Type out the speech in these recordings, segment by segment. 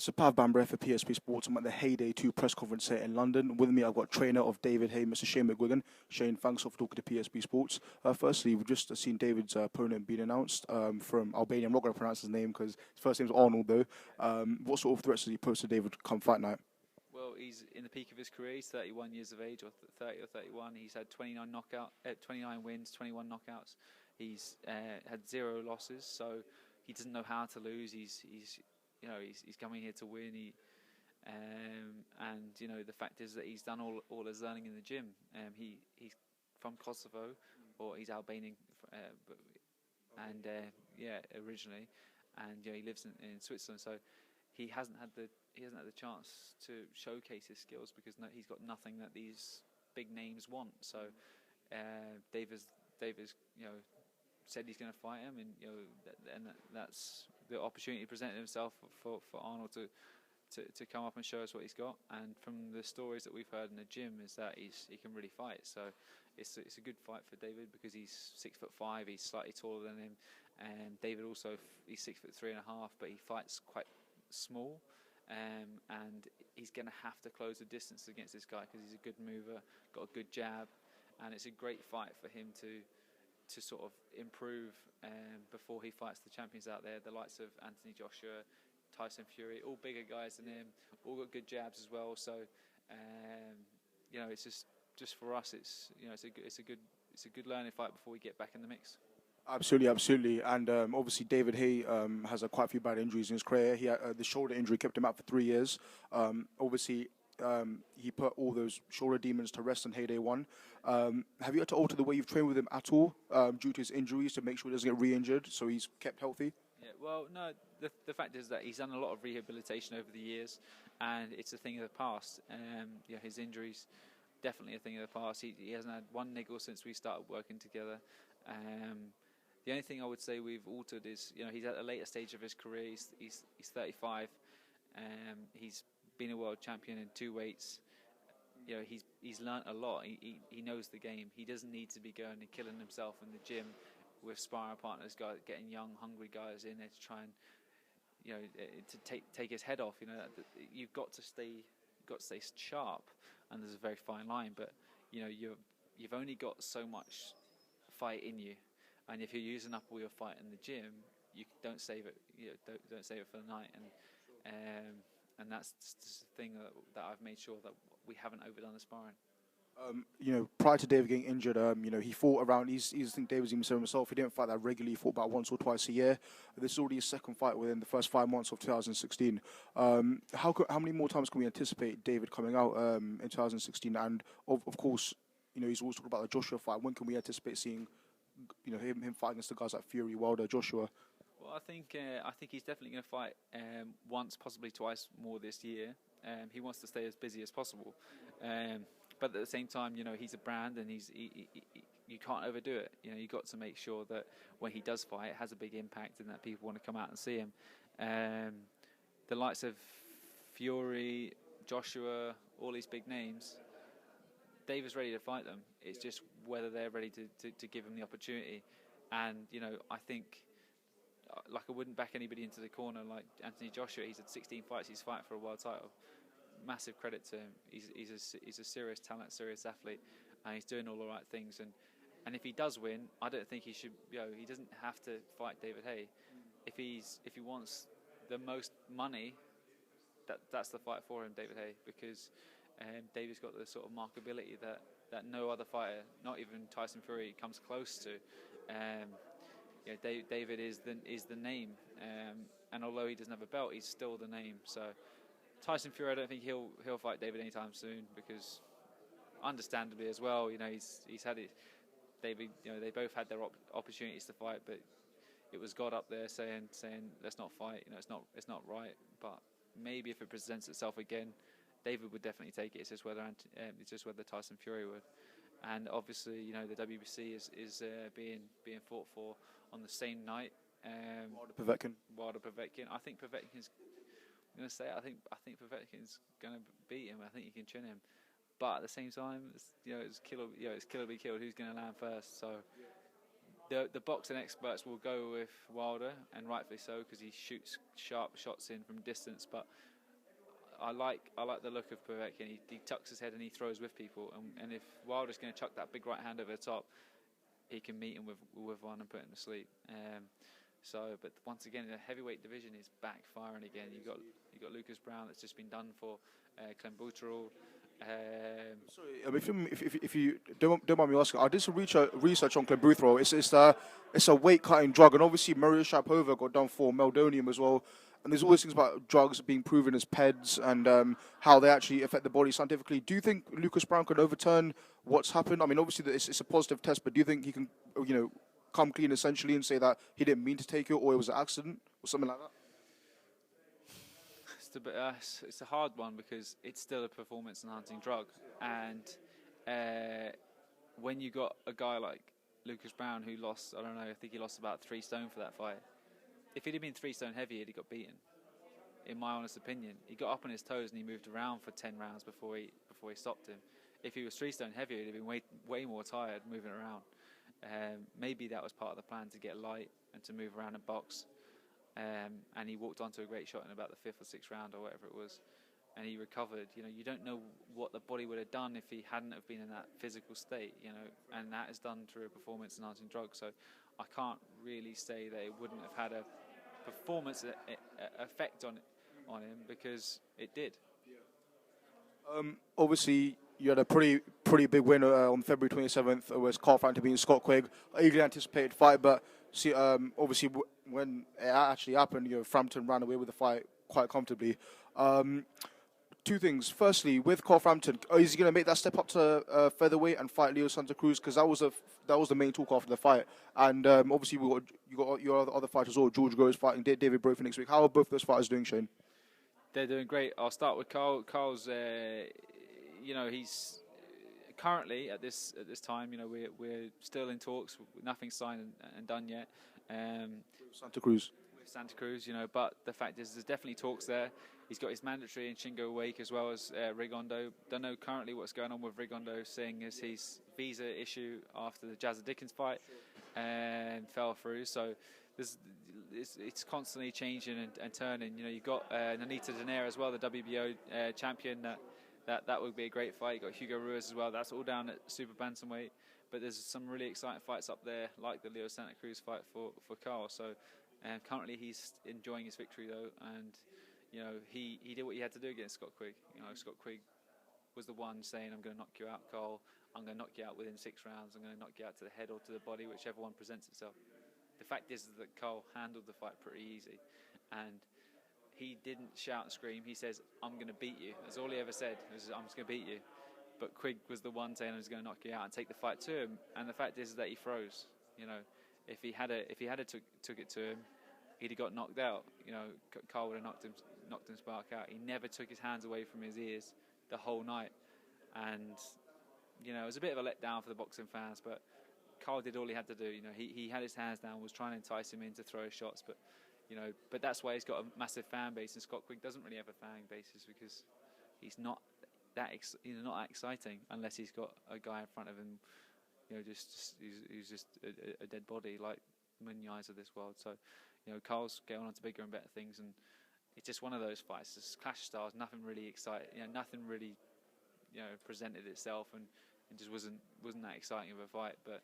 It's a Pav Bambre for PSP Sports. I'm at the Haye Day 2 press conference here in London. With me, I've got trainer of David Haye, Mr. Shane Mcguigan. Shane, thanks for talking to PSP Sports. Firstly, we've just seen David's opponent being announced from Albania. I'm not going to pronounce his name because his first name's Arnold, though. What sort of threats does he pose to David come fight night? Well, he's in the peak of his career. He's 31 years of age, or 30 or 31. He's had 29 wins, 21 knockouts. He's had 0 losses, so he doesn't know how to lose. He's coming here to win. And you know, the fact is that he's done all his learning in the gym. He's from Kosovo, or he's Albanian, originally, and you know, he lives in Switzerland. So he hasn't had the chance to showcase his skills because he's got nothing that these big names want. So David's said he's going to fight him, and that's the opportunity presented himself for Arnold to come up and show us what he's got. And from the stories that we've heard in the gym is that he can really fight. So it's a good fight for David because he's 6'5", he's slightly taller than him, and David also, he's 6'3.5", but he fights quite small. And he's going to have to close the distance against this guy because he's a good mover, got a good jab, and it's a great fight for him to sort of improve before he fights the champions out there, the likes of Anthony Joshua, Tyson Fury, all bigger guys than him, all got good jabs as well. So it's just for us, it's a good learning fight before we get back in the mix. Absolutely. And obviously David Haye has quite a few bad injuries in his career. He had the shoulder injury kept him out for 3 years. He put all those shoulder demons to rest in Haye Day 1. Have you had to alter the way you've trained with him at all due to his injuries to make sure he doesn't get re-injured so he's kept healthy? Yeah, well, no, the fact is that he's done a lot of rehabilitation over the years, and it's a thing of the past. His injuries, definitely a thing of the past. He hasn't had one niggle since we started working together. The only thing I would say we've altered is, he's at a later stage of his career. He's 35. He's been a world champion in 2 weights. He's learnt a lot. He knows the game. He doesn't need to be going and killing himself in the gym with sparring partners, getting young, hungry guys in there to try and, to take his head off. You've got to stay sharp, and there's a very fine line. But you've only got so much fight in you. And if you're using up all your fight in the gym, you don't save it. Don't save it for the night. And that's just the thing that I've made sure that we haven't overdone the sparring. Prior to David getting injured, he fought around. I think David's even said himself, he didn't fight that regularly. He fought about once or twice a year. This is already his second fight within the first 5 months of 2016. How many more times can we anticipate David coming out in 2016? And of course, he's always talking about the Joshua fight. When can we anticipate seeing him fight against the guys like Fury, Wilder, Joshua? Well, I think he's definitely going to fight once, possibly twice more this year. He wants to stay as busy as possible, but at the same time, he's a brand, and you can't overdo it. You've got to make sure that when he does fight, it has a big impact, and that people want to come out and see him. The likes of Fury, Joshua, all these big names, David's ready to fight them. It's just whether they're ready to give him the opportunity. And I think, like, I wouldn't back anybody into the corner like Anthony Joshua. He's had 16 fights. He's fighting for a world title. Massive credit to him. He's a serious talent, serious athlete, and he's doing all the right things. And if he does win, I don't think he should. He doesn't have to fight David Haye. If he wants the most money, that's the fight for him, David Haye, because David's got the sort of markability that no other fighter, not even Tyson Fury, comes close to. David is the name, and although he doesn't have a belt, he's still the name. So Tyson Fury, I don't think he'll fight David anytime soon, because understandably as well, he's had it. David, they both had their opportunities to fight, but it was God up there saying let's not fight. It's not right. But maybe if it presents itself again, David would definitely take it. It's just whether Tyson Fury would. And obviously, the WBC is being fought for on the same night. Wilder-Povetkin. I think Povetkin's going to say it. I think Povetkin's going to beat him. I think he can chin him. But at the same time, it's kill or be killed. Who's going to land first? So the boxing experts will go with Wilder, and rightfully so, because he shoots sharp shots in from distance. But I like the look of Povetkin. He tucks his head and he throws with people. And if Wilder's going to chuck that big right hand over the top, he can meet him with one and put him to sleep. But once again, the heavyweight division is backfiring again. You got Lucas Browne that's just been done for Clenbuterol. Sorry, if you don't mind me asking, I did some research on Clenbuterol. It's a weight cutting drug, and obviously Maria Sharapova got done for meldonium as well. And there's always things about drugs being proven as PEDs and how they actually affect the body scientifically. Do you think Lucas Browne can overturn what's happened? I mean, obviously it's a positive test, but do you think he can, come clean essentially and say that he didn't mean to take it or it was an accident or something like that? It's a hard one because it's still a performance-enhancing drug, and when you got a guy like Lucas Browne who lost, I don't know, I think he lost about 3 stone for that fight. If he'd have been 3 stone heavier, he'd got beaten. In my honest opinion, he got up on his toes and he moved around for 10 rounds before he stopped him. If he was 3 stone heavier, he'd have been way more tired moving around. Maybe that was part of the plan, to get light and to move around and box. And he walked onto a great shot in about the 5th or 6th round or whatever it was, and he recovered. You don't know what the body would have done if he hadn't have been in that physical state. And that is done through a performance-enhancing drug. So I can't really say that it wouldn't have had a performance effect on him, because it did. Obviously, you had a pretty big win on February 27th. It was Carl Frampton beating Scott Quigg. Eagerly anticipated fight, but obviously when it actually happened, Frampton ran away with the fight quite comfortably. 2 things. Firstly, with Carl Frampton, is he going to make that step up to featherweight and fight Leo Santa Cruz? Because that was the main talk after the fight. And obviously you got your other fighters as well. George Groves fighting David Brophy next week. How are both those fighters doing, Shane? They're doing great. I'll start with Carl. Carl's, he's currently at this time. We're still in talks. Nothing's signed and done yet. Santa Cruz. With Santa Cruz, but the fact is, there's definitely talks there. He's got his mandatory in Shingo Wake as well as Rigondeaux. Don't know currently what's going on with Rigondeaux, seeing as his visa issue after the Jazza Dickens fight and fell through. So it's constantly changing and turning. You've got Nonito Donaire as well, the WBO champion. That would be a great fight. You've got Hugo Ruiz as well. That's all down at super bantamweight. But there's some really exciting fights up there, like the Leo Santa Cruz fight for Carl. So currently he's enjoying his victory though, and he did what he had to do against Scott Quigg. Scott Quigg was the one saying, "I'm going to knock you out, Carl. I'm going to knock you out within 6 rounds. I'm going to knock you out to the head or to the body, whichever one presents itself." The fact is that Carl handled the fight pretty easy, and he didn't shout and scream. He says, "I'm going to beat you." That's all he ever said. Was, "I'm just going to beat you." But Quigg was the one saying, "I was going to knock you out," and take the fight to him. And the fact is that he froze. If he had took it to him, he'd have got knocked out. Carl would have knocked him spark out. He never took his hands away from his ears the whole night, and it was a bit of a letdown for the boxing fans. But Carl did all he had to do. He had his hands down, was trying to entice him in to throw his shots, but but that's why he's got a massive fan base. And Scott Quigg doesn't really have a fan base, because he's not that exciting unless he's got a guy in front of him, he's just a dead body like Munyai's of this world. So Carl's getting on to bigger and better things, and it's just one of those fights. It's clash styles, nothing really exciting. Nothing really presented itself, and it just wasn't that exciting of a fight. But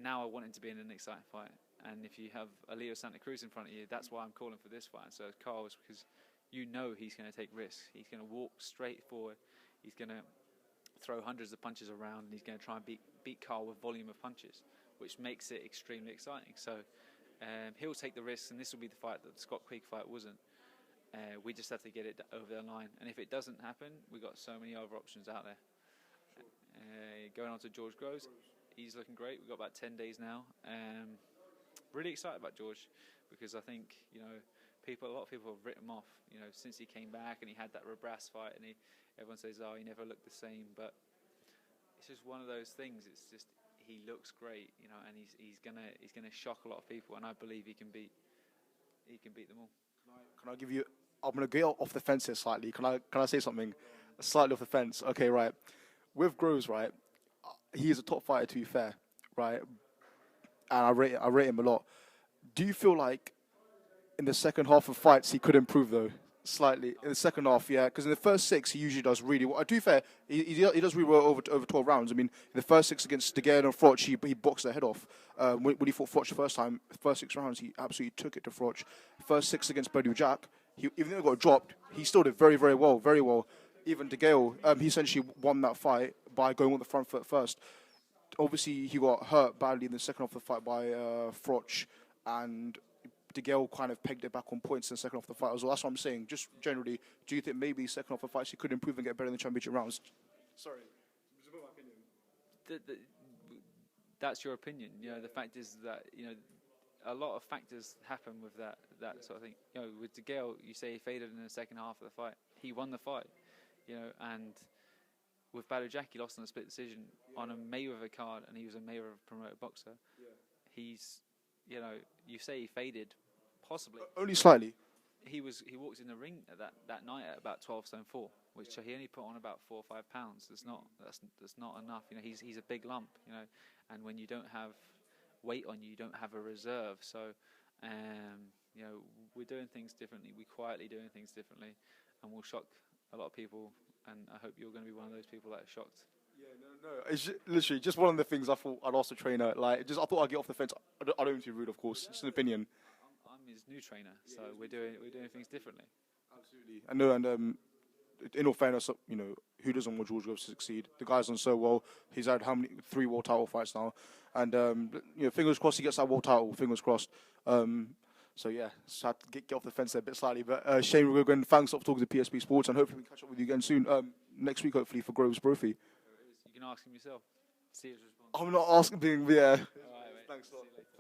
now I want him to be in an exciting fight, and if you have a Leo Santa Cruz in front of you, that's why I'm calling for this fight. So Carl's, because he's going to take risks. He's going to walk straight forward. He's going to throw hundreds of punches around, and he's going to try and beat Carl with volume of punches, which makes it extremely exciting. So he'll take the risks, and this will be the fight that the Scott Quigg fight wasn't. We just have to get it over the line, and if it doesn't happen, we've got so many other options out there. Going on to George Groves, he's looking great. We've got about 10 days now. Really excited about George, because I think a lot of people have written him off. Since he came back and he had that Rabras fight, and everyone says, "Oh, he never looked the same." But it's just one of those things. It's just he looks great, and he's gonna shock a lot of people, and I believe he can beat them all. Can I give you? I'm gonna go off the fence here slightly. Can I say something? Slightly off the fence. Okay, right. With Groves, right? He is a top fighter, to be fair, right? And I rate him a lot. Do you feel like in the second half of fights he could improve though? Slightly in the second half, yeah, because in the first 6 he usually does really well. To be fair, he does really well over 12 rounds. I mean, in the first 6 against De Gea and Froch, he boxed their head off. When he fought Froch the first time, the first 6 rounds, he absolutely took it to Froch. First 6 against Bradley Jack, even though he got dropped, he still did very, very well, very well. Even De Gea, he essentially won that fight by going on the front foot first. Obviously, he got hurt badly in the second half of the fight by Froch, and De Gea kind of pegged it back on points in the second half of the fight as well. That's what I'm saying. Just generally, do you think maybe second half of the fights he could improve and get better in the championship rounds? Sorry, it's about my opinion. That's your opinion. You know, the fact is that, you know, a lot of factors happen with that sort of thing. You know, with De Gea, you say he faded in the second half of the fight. He won the fight, you know, and with Badou Jack, he lost on a split decision on a Mayweather card, and he was a Mayweather promoted boxer. Yeah. He's, you know, you say he faded. Possibly. Only slightly. He walked in the ring at that night at about 12 stone 4, which he only put on about 4 or 5 pounds. That's not enough. You know, he's a big lump. You know, and when you don't have weight on you, you don't have a reserve. So, you know, we're doing things differently. We're quietly doing things differently, and we'll shock a lot of people. And I hope you're going to be one of those people that are shocked. Yeah, no. It's literally just one of the things I thought I'd ask the trainer. Like, I thought I'd get off the fence. I don't mean to be rude, of course. It's an opinion. I'm his new trainer, so we're doing things differently. Absolutely. I know, and in all fairness, you know, who doesn't want George Groves to succeed? The guy's done so well. He's had 3 world title fights now, and you know, fingers crossed he gets that world title. Fingers crossed. So yeah, just had to get off the fence there a bit slightly. But Shane McGuigan, thanks for talking to PSP Sports, and hopefully we can catch up with you again soon. Next week, hopefully, for Groves Brophy. You can ask him yourself. See his response. I'm not asking, yeah. All right, mate. Thanks a lot. Thanks.